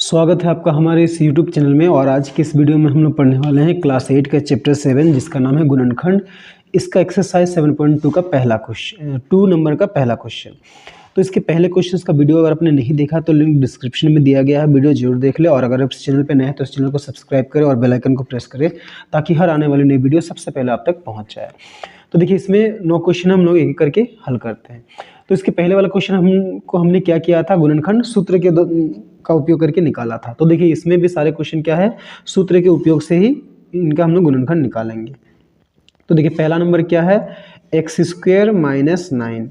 स्वागत है आपका हमारे इस YouTube चैनल में। और आज की इस वीडियो में हम लोग पढ़ने वाले हैं क्लास 8 का चैप्टर 7 जिसका नाम है गुणनखंड। इसका एक्सरसाइज 7.2 का पहला क्वेश्चन 2 नंबर का पहला क्वेश्चन। तो इसके पहले क्वेश्चन का वीडियो अगर आपने नहीं देखा तो लिंक डिस्क्रिप्शन में दिया गया है, वीडियो जरूर देख ले। और अगर आप इस चैनल पर नए हैं तो इस चैनल को सब्सक्राइब करें और बेल आइकन को प्रेस करें ताकि हर आने वाली नई वीडियो सबसे पहले आप तक पहुँच जाए। तो देखिए इसमें 9 क्वेश्चन हम लोग एक एक करके हल करते हैं। तो इसके पहले वाला क्वेश्चन हमने क्या किया था, गुणनखंड सूत्र का उपयोग करके निकाला था। तो देखिए इसमें भी सारे क्वेश्चन क्या है, सूत्र के उपयोग से ही इनका हम लोग गुणनखंड निकालेंगे। तो देखिए पहला नंबर क्या है, एक्स स्क्वायर माइनस 9।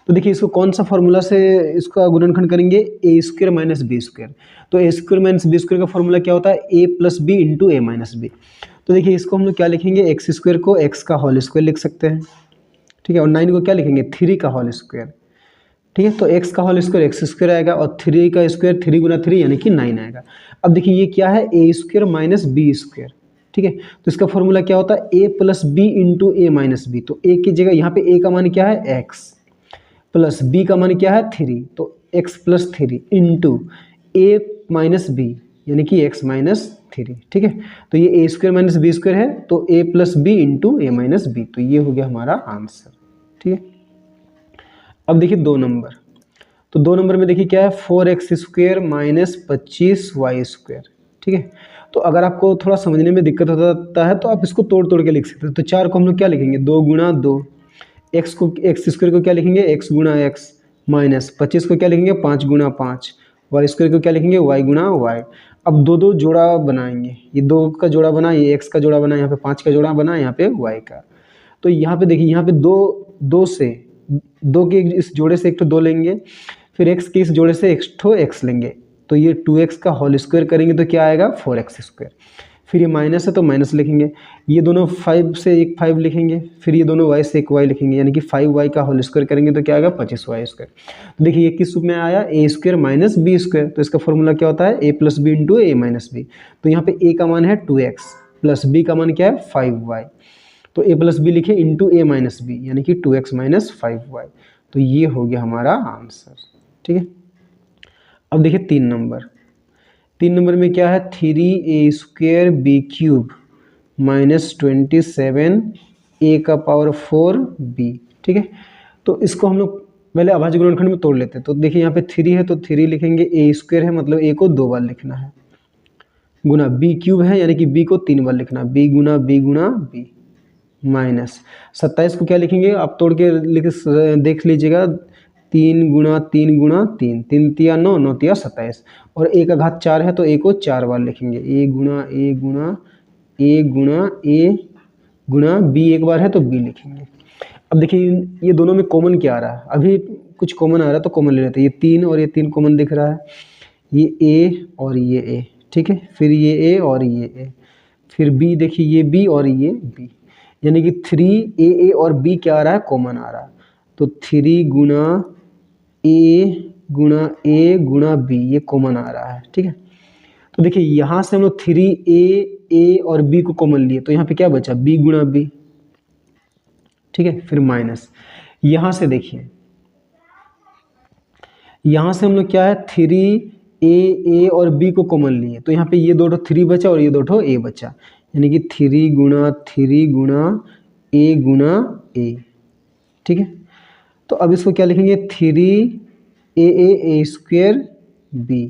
तो देखिए इसको कौन सा फॉर्मूला से इसका गुणनखंड करेंगे, ए स्क्वायर माइनस बी स्क्वायर। तो A square minus B square का फॉर्मूला क्या होता है, ए plus b into a minus b. तो देखिए इसको हम लोग क्या लिखेंगे, एक्स स्क्वायर को एक्स का होल स्क्वायर लिख सकते हैं, ठीक है। और 9 को क्या लिखेंगे, 3 का होल स्क्वायर, ठीक है। तो x का होल स्क्वायर एक्स स्क्वायर आएगा और 3 का स्क्वायर 3 गुना 3 यानी कि 9 आएगा। अब देखिए ये क्या है, ए स्क्वायर माइनस बी स्क्वायर, ठीक है। तो इसका फॉर्मूला क्या होता है, ए plus b into a minus b. तो ए की जगह यहाँ पे ए का मान क्या है, x प्लस बी का मान क्या है 3, तो x plus 3 into a minus B यानी कि x माइनस 3, ठीक है। तो ये A square minus B square है, तो ए plus b into a minus b. तो ये हो गया हमारा आंसर, ठीक है। अब देखिए 2 नंबर। तो 2 नंबर में देखिए क्या है, 4x square minus 25y square, ठीक है। तो अगर आपको थोड़ा समझने में दिक्कत होता है तो आप इसको तोड़ तोड़ के लिख सकते हैं। तो 4 को हम लोग क्या लिखेंगे, 2 गुना 2, एक्स स्क्वायर को क्या लिखेंगे, x गुना x, माइनस 25 को क्या लिखेंगे, 5 गुना 5, वाई स्क्वायर को क्या लिखेंगे, y गुना y। अब दो दो जोड़ा बनाएंगे, ये 2 का जोड़ा बना, ये x का जोड़ा बना, यहाँ पे 5 का जोड़ा बना, यहाँ पे y का। तो यहाँ पे देखिए, यहाँ पे दो के इस जोड़े से एक तो 2 लेंगे, फिर x के इस जोड़े से x लेंगे। तो ये 2x का होल स्क्वायर करेंगे तो क्या आएगा, 4x स्क्वायर। फिर ये माइनस है तो माइनस लिखेंगे, ये दोनों 5 से एक 5 लिखेंगे, फिर ये दोनों y से एक y लिखेंगे, यानी कि 5y का होल स्क्वायर करेंगे तो क्या आएगा, 25y स्क्वायर। तो देखिए ये किस रूप में आया, ए स्क्वायर माइनस बी स्क्वायर। तो इसका फॉर्मूला क्या होता है, ए plus b into a minus b. तो यहाँ पे ए का मान है 2x प्लस बी का मान क्या है 5y। तो a प्लस बी लिखे इंटू ए माइनस बी यानी कि 2x माइनस 5y। तो ये हो गया हमारा आंसर, ठीक है। अब देखिए 3 नंबर। 3 नंबर में क्या है, 3a square b cube minus 27 a का पावर 4b, ठीक है। तो इसको हम लोग पहले अभाज्य गुणनखंड में तोड़ लेते हैं। तो देखिए यहाँ पे 3 है तो 3 लिखेंगे, a स्क्वायर है मतलब a को 2 बार लिखना है, गुना b क्यूब है यानी कि b को 3 बार लिखना है, b गुना b माइनस 27 को क्या लिखेंगे, आप तोड़ के देख लीजिएगा, 3 गुना 3 गुना 3, 3 तिया 9, 9 तिया 27। और a का घात 4 है तो a को 4 बार लिखेंगे, a गुना b एक बार है तो b लिखेंगे। अब देखिए ये दोनों में कॉमन क्या आ रहा है, अभी कुछ कॉमन आ रहा है तो कॉमन ले लेते हैं। ये 3 और ये 3 कॉमन दिख रहा है, ये a और ये a, ठीक है। फिर ये a और ये a, फिर b, देखिए ये b और ये b, यानी कि 3a और b क्या आ रहा है, कॉमन आ रहा है। तो 3 गुना a गुना b ये कॉमन आ रहा है, ठीक है। तो देखिए यहाँ से हम लोग 3a और b को कॉमन लिए तो यहाँ पे क्या बचा, b गुना b, ठीक है। फिर माइनस यहाँ से देखिए, यहाँ से हम लोग क्या है, 3a और b को कॉमन लिए तो यहाँ पे ये 2 3 बचा और ये 2 a बचा, यानी कि 3 गुना a गुना a, ठीक है। तो अब इसको क्या लिखेंगे, 3a स्क्वायर b,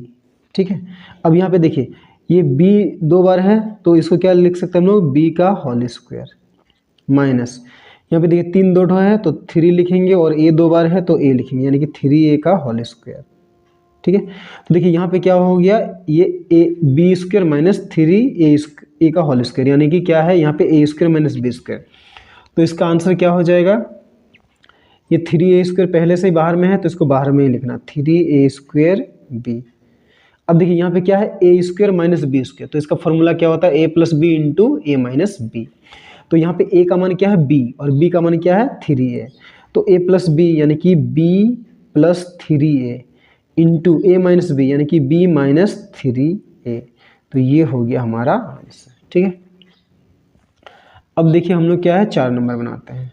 ठीक है। अब यहाँ पे देखिए ये b 2 बार है तो इसको क्या लिख सकते हैं हम लोग, b का होल स्क्वायर, माइनस यहाँ पे देखिए 3 2 है तो 3 लिखेंगे और a 2 बार है तो a लिखेंगे, यानी कि 3a का होल स्क्वायर, ठीक है। तो देखिए यहाँ पे क्या हो गया, ये b स्क्वायर माइनस 3a का होल स्क्वायर, यानी कि क्या है यहाँ पे a square minus b square. तो इसका आंसर क्या हो जाएगा, ये 3a स्क्वायर पहले से ही बाहर में है तो इसको बाहर में ही लिखना, 3a स्क्वायर b। अब देखिए यहाँ पे क्या है, a square minus b square. तो इसका फॉर्मूला क्या होता है, a plus b into a minus b. तो यहाँ पे a का मान क्या है b और b का मान क्या है 3a। तो a प्लस बी यानी कि b plus 3a into a minus B यानी कि b माइनस 3a। तो ये हो गया हमारा आंसर, ठीक है। अब देखिए हम लोग क्या है 4 नंबर बनाते हैं।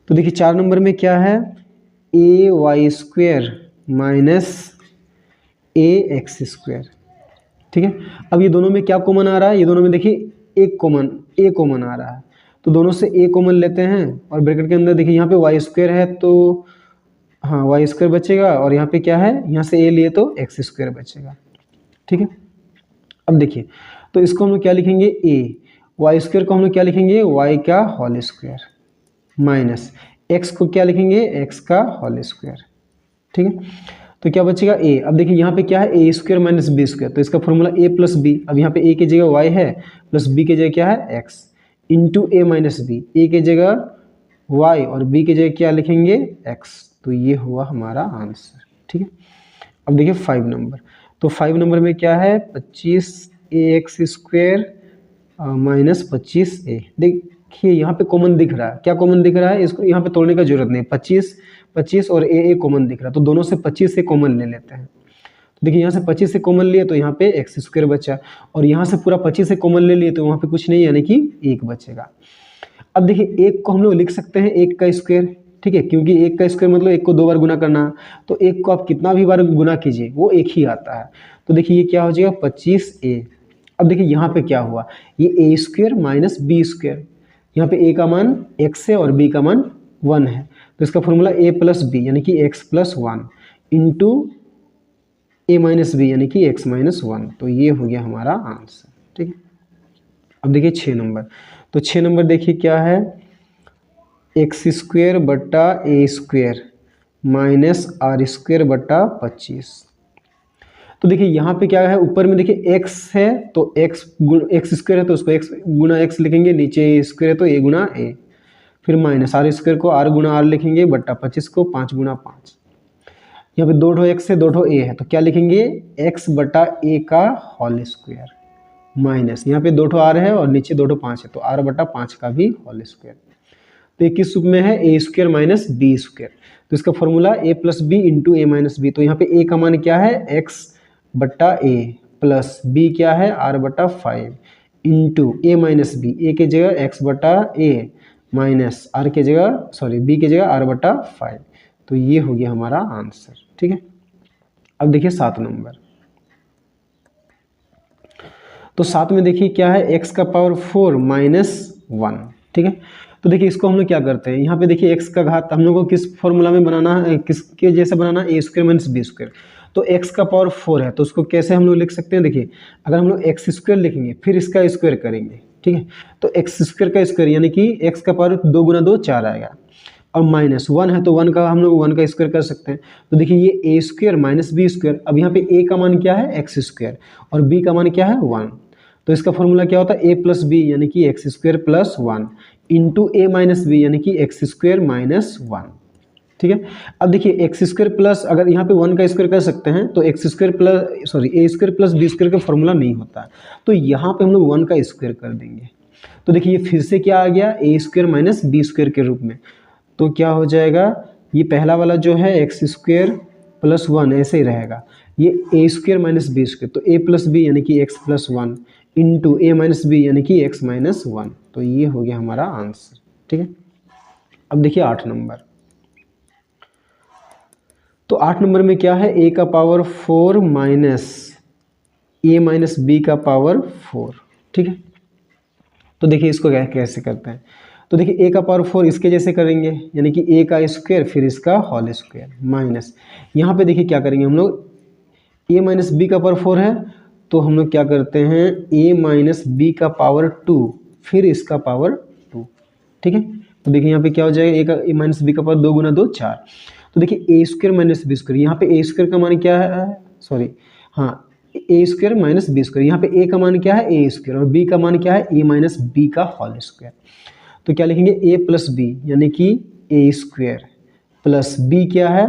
तो देखिए 4 नंबर में क्या है, a y square minus a x square, ठीक है। अब ये दोनों में क्या कॉमन आ रहा है, ये दोनों में देखिए एक कॉमन ए कॉमन आ रहा है, तो दोनों से ए कॉमन लेते हैं और ब्रैकेट के अंदर देखिए यहाँ पे वाई स्क्वायर है तो हाँ वाई स्क्वायर बचेगा, और यहाँ पे क्या है, यहाँ से ए लिए तो एक्स स्क्वायर बचेगा। ठीक है। अब देखिए तो इसको हम लोग क्या लिखेंगे, ए वाई स्क्वायर को हम लोग क्या लिखेंगे, वाई का होल स्क्वायर माइनस एक्स को क्या लिखेंगे, एक्स का होल स्क्वायर। ठीक है। तो क्या बचेगा ए। अब देखिए यहाँ पे क्या है, ए स्क्वायर माइनस बी स्क्वायर, तो इसका फॉर्मूला ए प्लस बी। अब यहाँ पे ए की जगह वाई है प्लस बी की जगह क्या है, x into a minus B. ए की जगह वाई और बी की जगह क्या लिखेंगे, एक्स। तो ये हुआ हमारा आंसर। ठीक है। अब देखिए 5 नंबर, तो 5 नंबर में क्या है, 25 ए एक्स स्क्वायर माइनस 25 ए। देखिए यहाँ पे कॉमन दिख रहा है, क्या कॉमन दिख रहा है, इसको यहाँ पे तोड़ने का जरूरत नहीं, 25 और ए कॉमन दिख रहा है, तो दोनों से 25 से कॉमन ले लेते हैं। तो देखिए यहाँ से 25 से कॉमन लिए तो यहाँ पे एक्स स्क्वायर बचा, और यहाँ से पूरा 25 से कॉमन ले लिए तो वहाँ पे कुछ नहीं, यानी कि 1 बचेगा। अब देखिए 1 को हम लोग लिख सकते हैं 1 का स्क्वायर। ठीक है, क्योंकि 1 का स्क्वायर मतलब 1 को 2 बार गुना करना, तो 1 को आप कितना भी बार गुना कीजिए वो 1 ही आता है। तो देखिए ये क्या हो जाएगा, 25a। अब देखिए यहाँ पे क्या हुआ, ये A square minus B square, यहाँ पे ए का मान x है और b का मान 1 है, तो इसका फॉर्मूला a प्लस बी यानी कि x plus 1 into a minus B यानी कि x माइनस 1। तो ये हो गया हमारा आंसर। ठीक है। अब देखिए 6 नंबर, तो 6 नंबर देखिए क्या है, एक्स स्क्वायर बटा ए स्क्वायर माइनस आर स्क्वायर बटा 25। तो देखिए यहाँ पे क्या है, ऊपर में देखिए x है तो x स्क्वायर है तो उसको x गुना x लिखेंगे, नीचे ए स्क्वायर है तो a गुना a, फिर माइनस आर स्क्वायर को r गुना r लिखेंगे बटा 25 को 5 गुना 5। यहाँ पे 2 ठो x है 2 ठो a है, तो क्या लिखेंगे, x बटा a का होल स्क्वायर माइनस यहाँ पे 2 ठो r है और नीचे 2 ठो 5 है तो r बटा 5 का भी होल स्क्वायर। तो ये किस रूप में है, ए स्क्वायर माइनस बी स्क्वायर, तो इसका formula A plus b into a minus b. तो यहाँ पे ए का मान क्या है, एक्स बटा ए प्लस बी क्या है, आर बटा 5 इंटू ए माइनस बी, ए के जगह एक्स बटा ए माइनस आर के जगह बी के जगह आर बटा 5। तो ये हो गया हमारा आंसर। ठीक है। अब देखिए 7 नंबर, तो 7 में देखिए क्या है, एक्स का पावर 4 माइनस 1। ठीक है। तो देखिए इसको हम लोग क्या करते हैं, यहाँ पे देखिए एक्स का घात हम लोग को किस फॉर्मूला में बनाना है, किसके जैसे बनाना है, ए स्क्वायर माइनस बी स्क्वायर। तो एक्स का पावर 4 है तो उसको कैसे हम लोग लिख सकते हैं, देखिए अगर हम लोग एक्स स्क्वायर लिखेंगे फिर इसका स्क्वायर करेंगे। ठीक है। तो एक्स स्क्वायर का स्क्वायर यानी कि एक्स का पावर 2 गुना 2 4 आएगा, और माइनस 1 है तो 1 का हम लोग 1 का स्क्वायर कर सकते हैं। तो देखिए ये A square minus B square, अब यहाँ पे ए का मान क्या है, एक्स स्क्वायर, और बी का मान क्या है 1। तो इसका फॉर्मूला क्या होता है, ए प्लस बी यानी कि x square plus 1 into a minus B यानी कि एक्स स्क्वायर माइनस 1। ठीक है। अब देखिए एक्स स्क्वायर प्लस, अगर यहाँ पे 1 का स्क्वायर कर सकते हैं तो एक्स स्क्वायर प्लस ए स्क्वायर प्लस बी स्क्वायर का फॉर्मूला नहीं होता, तो यहाँ पे हम लोग 1 का स्क्वायर कर देंगे। तो देखिए ये फिर से क्या आ गया, ए स्क्वायर माइनस बी स्क्वायर के रूप में। तो क्या हो जाएगा, ये पहला वाला जो है एक्स स्क्वायर प्लस 1 ऐसे ही रहेगा, ये A square minus B square, तो ए प्लस बी यानी कि x plus 1 into a minus B यानी कि एक्स माइनस 1। तो ये हो गया हमारा आंसर। ठीक है। अब देखिए 8 नंबर, तो 8 नंबर में क्या है, ए का पावर 4 माइनस ए माइनस बी का पावर 4। ठीक है। तो देखिए इसको कैसे करते हैं, तो देखिए ए का पावर 4 इसके जैसे करेंगे यानी कि ए का स्क्वायर फिर इसका होल स्क्वायर माइनस, यहाँ पे देखिए क्या करेंगे हम लोग, ए माइनस बी का पावर 4 है तो हम लोग क्या करते हैं, ए माइनस बी का पावर 2 फिर इसका पावर 2। ठीक है। तो देखिए यहाँ पे क्या हो जाएगा, ए का ए माइनस बी का पावर 2 गुना 2 4। तो देखिए ए स्क्वायर माइनस बी स्क्वायर, यहाँ पे ए स्क्वायर का मान क्या है, ए स्क्वायर माइनस बी स्क्वायर, यहाँ पे ए का मान क्या है, ए स्क्वायर, और बी का मान क्या है, ए माइनस बी का होल स्क्वायर। तो क्या लिखेंगे, ए प्लस बी यानी कि ए स्क्वायर प्लस बी क्या है,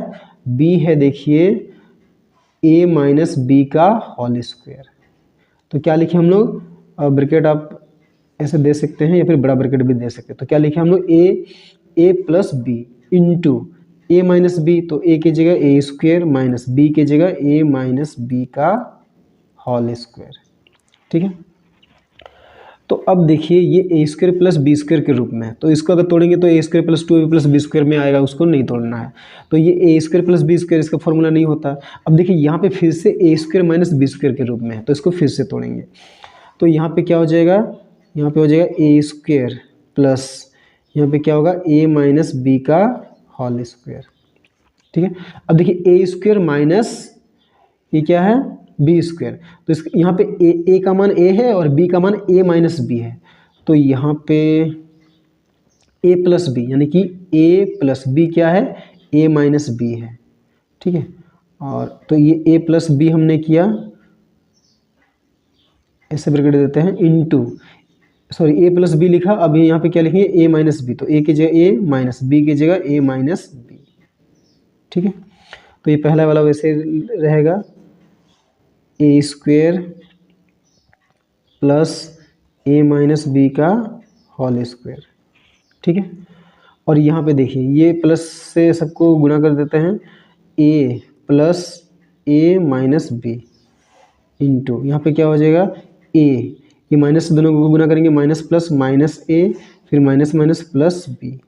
बी है देखिए ए माइनस बी का होल स्क्वायर। तो क्या लिखे हम लोग, ब्रैकेट आप ऐसे दे सकते हैं या फिर बड़ा ब्रैकेट भी दे सकते हैं। तो क्या लिखे हम लोग, ए plus b into a minus b, तो ए की जगह ए स्क्वायर माइनस बी की जगह ए माइनस बी का होल स्क्वायर। ठीक है। तो अब देखिए ये A square plus B square के रूप में है, तो इसको अगर तोड़ेंगे तो A square plus 2ab plus B square में आएगा, उसको नहीं तोड़ना है। तो ये A square plus B square इसका फॉर्मूला नहीं होता। अब देखिए यहाँ पे फिर से A square minus B square के रूप में है, तो इसको फिर से तोड़ेंगे। तो यहाँ पे क्या हो जाएगा, यहाँ पे हो जाएगा ए स्क्वायर प्लस यहाँ पे क्या होगा ए माइनस बी का होल स्क्वायर। ठीक है, अब देखिए ए स्क्वायर माइनस ये क्या है बी स्क्वायर, तो इस यहाँ पे ए का मान ए है और बी का मान ए माइनस बी है, तो यहाँ पे ए प्लस बी यानी कि ए प्लस बी क्या है ए माइनस बी है। ठीक है, और तो ये ए प्लस बी हमने किया, ऐसे ब्रैकेट देते हैं इनटू, सॉरी ए प्लस बी लिखा, अब यहाँ पे क्या लिखेंगे ए माइनस बी, तो ए की जगह ए माइनस बी की जगह ए माइनस बी। ठीक है, तो ये पहला वाला वैसे रहेगा ए स्क्वायर प्लस ए माइनस बी का होल स्क्वायर। ठीक है, और यहाँ पे देखिए ये प्लस से सबको गुणा कर देते हैं, ए प्लस ए माइनस बी इंटू यहाँ पे क्या हो जाएगा ए, ये माइनस दोनों को गुना करेंगे, माइनस प्लस माइनस ए फिर माइनस माइनस प्लस बी।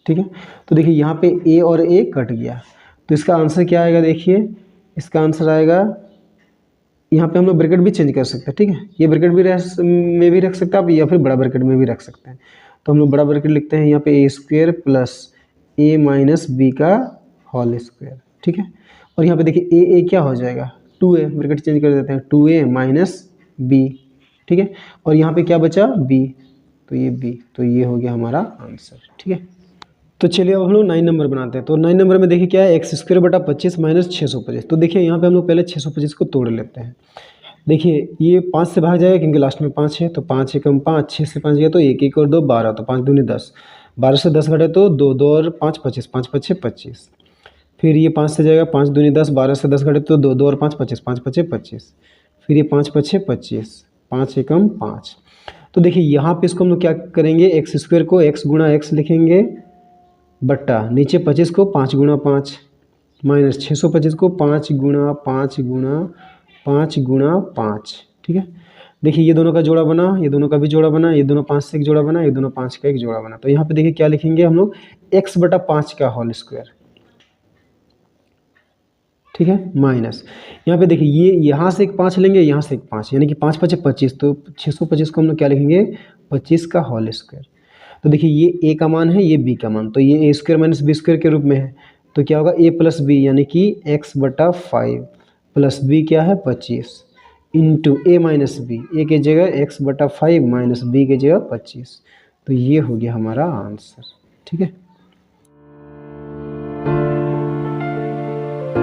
ठीक है, तो देखिए यहाँ पे ए और ए कट गया, तो इसका आंसर क्या आएगा, देखिए इसका आंसर आएगा, यहाँ पे हम लोग ब्रैकेट भी चेंज कर सकते हैं। ठीक है, ये ब्रैकेट भी में भी रख सकते हैं आप, या फिर बड़ा ब्रैकेट में भी रख सकते हैं। तो हम लोग बड़ा ब्रैकेट लिखते हैं यहाँ पे ए स्क्वायर प्लस ए माइनस बी का होल स्क्वायर। ठीक है, और यहाँ पे देखिए ए क्या हो जाएगा 2a, ब्रैकेट चेंज कर देते हैं 2a माइनस बी। ठीक है, और यहाँ पे क्या बचा b, तो ये b, तो ये हो गया हमारा आंसर। ठीक है, तो चलिए अब हम लोग 9 नंबर बनाते हैं। तो 9 नंबर में देखिए क्या है एक्स स्क्वायर बटा 25 माइनस 625। तो देखिए यहाँ पे हम लोग पहले 625 को तोड़ लेते हैं। देखिए ये 5 से भाग जाएगा क्योंकि लास्ट में 5 है, तो 5 एकम 5, 6 से 5 गया तो 1 1 और 2 12, तो 5 दूनी 10, 12 से 10 घटे तो 2 2 और 5 25, 5 5 6 25। फिर ये 5 से जाएगा 5 दूनी 10, 12 से 10 घटे तो 2 2 और 5 25, 5 5 6 25। फिर ये 5 5 6 25, 5 एकम 5। तो देखिए यहाँ पे इसको हम लोग क्या करेंगे, एक्स स्क्वायर को x गुणा x लिखेंगे बट्टा नीचे 25 को 5 गुणा 5 माइनस 625 को 5 गुणा 5 गुणा 5 गुणा 5। ठीक है, देखिए ये दोनों का जोड़ा बना, ये दोनों का भी जोड़ा बना, ये दोनों 5 से एक जोड़ा बना, ये दोनों 5 का एक जोड़ा बना। तो यहाँ पे देखिए क्या लिखेंगे हम लोग x बटा 5 का होल स्क्वायर। ठीक है, माइनस यहाँ पे देखिए ये यहाँ से एक 5 लेंगे, यहाँ से एक 5, यानी कि 5 5 25, तो 625 को हम लोग क्या लिखेंगे 25 का होल स्क्वायर। तो देखिए ये a का मान है, ये b का मान, तो ये a square minus B square के रूप में है, तो क्या होगा a प्लस बी यानी कि x बटा 5 प्लस b क्या है 25 into a minus b, a की जगह x बटा 5 माइनस b की जगह 25। तो ये हो गया हमारा आंसर। ठीक है।